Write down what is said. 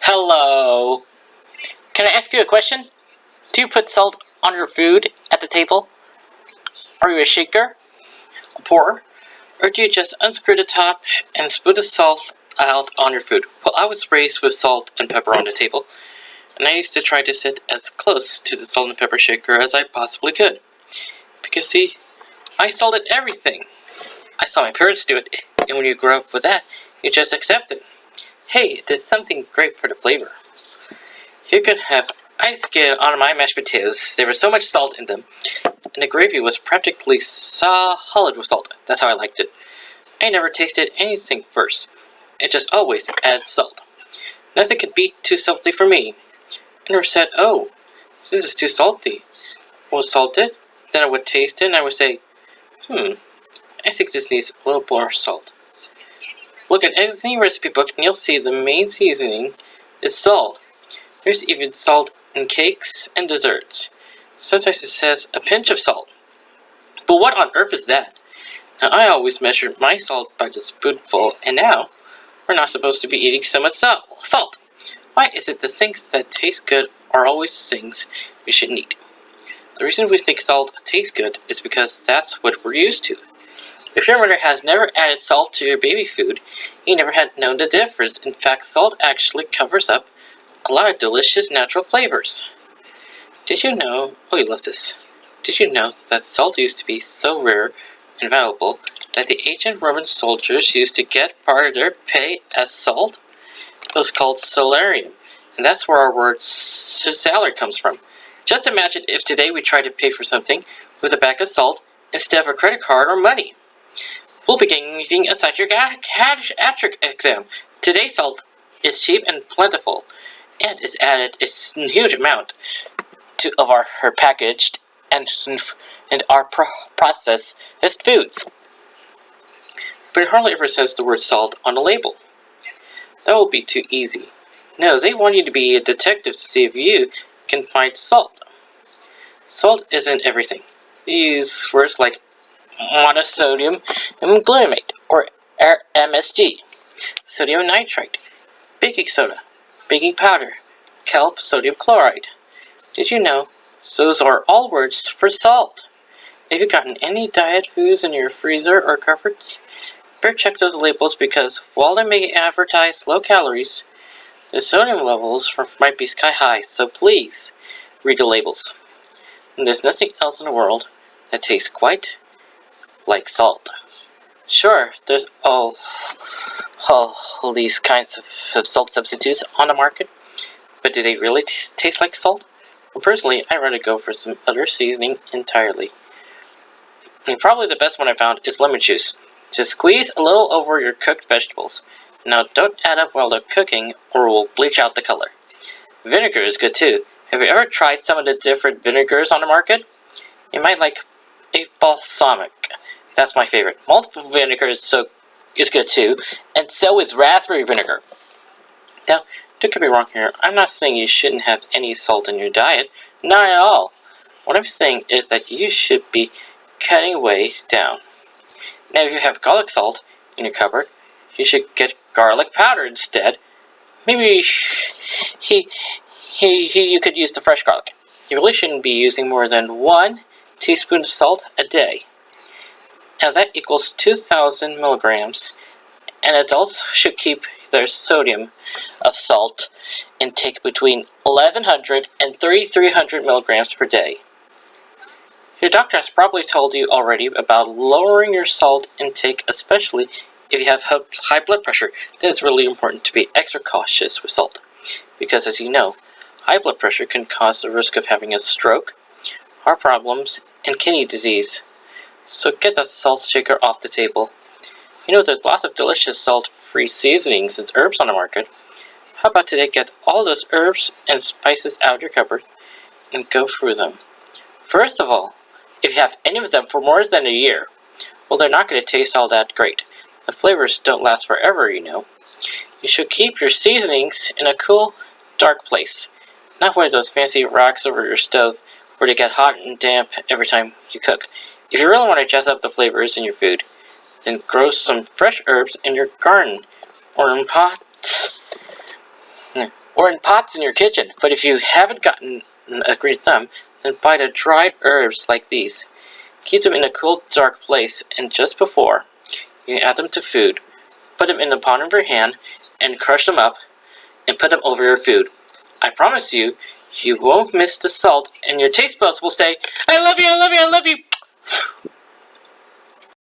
Hello. Can I ask you a question? Do you put salt on your food at the table? Are you a shaker? A pourer? Or do you just unscrew the top and spoon the salt out on your food? Well, I was raised with salt and pepper on the table, and I used to try to sit as close to the salt and pepper shaker as I possibly could. Because see, I salted everything. I saw my parents do it, and when you grow up with that, you just accept it. Hey, there's something great for the flavor. You could have ice get on my mashed potatoes. There was so much salt in them, and the gravy was practically solid with salt. That's how I liked it. I never tasted anything first. It just always added salt. Nothing could be too salty for me. I never said, oh, this is too salty. Was salted? Then I would taste it and I would say, I think this needs a little more salt. Look at any recipe book and you'll see the main seasoning is salt. There's even salt in cakes and desserts. Sometimes it says a pinch of salt. But what on earth is that? Now I always measured my salt by the spoonful, and now we're not supposed to be eating so much salt. Why is it the things that taste good are always things we shouldn't eat? The reason we think salt tastes good is because that's what we're used to. If your mother has never added salt to your baby food, you never had known the difference. In fact, salt actually covers up a lot of delicious natural flavors. Did you know, oh you love this, did you know that salt used to be so rare and valuable that the ancient Roman soldiers used to get part of their pay as salt? It was called salarium, and that's where our word salary comes from. Just imagine if today we tried to pay for something with a bag of salt instead of a credit card or money. We'll be getting a psychiatric exam. Today salt is cheap and plentiful, and is added a huge amount of our packaged and our processed foods. But it hardly ever says the word salt on a label. That will be too easy. No, they want you to be a detective to see if you can find salt. Salt isn't everything. They use words like monosodium and glutamate, or MSG, sodium nitrite, baking soda, baking powder, kelp sodium chloride. Did you know those are all words for salt? Have you gotten any diet foods in your freezer or cupboards? Better check those labels, because while they may advertise low calories, the sodium levels might be sky high, so please read the labels. And there's nothing else in the world that tastes quite like salt. Sure, there's all these kinds of salt substitutes on the market, but do they really taste like salt? Well, personally, I'd rather go for some other seasoning entirely. And probably the best one I found is lemon juice. Just squeeze a little over your cooked vegetables. Now don't add up while they're cooking or it will bleach out the color. Vinegar is good too. Have you ever tried some of the different vinegars on the market? You might like a balsamic. That's my favorite. Multiple vinegar is good too, and so is raspberry vinegar. Now, don't get me wrong here. I'm not saying you shouldn't have any salt in your diet. Not at all. What I'm saying is that you should be cutting way down. Now, if you have garlic salt in your cupboard, you should get garlic powder instead. Maybe you could use the fresh garlic. You really shouldn't be using more than 1 teaspoon of salt a day. Now that equals 2,000 milligrams, and adults should keep their sodium of salt intake between 1,100 and 3,300 milligrams per day. Your doctor has probably told you already about lowering your salt intake, especially if you have high blood pressure. Then it's really important to be extra cautious with salt, because as you know, high blood pressure can cause the risk of having a stroke, heart problems, and kidney disease. So get that salt shaker off the table. You know, there's lots of delicious salt-free seasonings and herbs on the market. How about today get all those herbs and spices out of your cupboard and go through them. First of all, if you have any of them for more than a year, well, they're not going to taste all that great. The flavors don't last forever, you know. You should keep your seasonings in a cool, dark place. Not one of those fancy racks over your stove where they get hot and damp every time you cook. If you really want to jazz up the flavors in your food, then grow some fresh herbs in your garden or in pots. or in pots in your kitchen. But if you haven't gotten a green thumb, then buy the dried herbs like these. Keep them in a cool, dark place, and just before you add them to food, put them in the palm of your hand and crush them up and put them over your food. I promise you, you won't miss the salt, and your taste buds will say, I love you, I love you, I love you.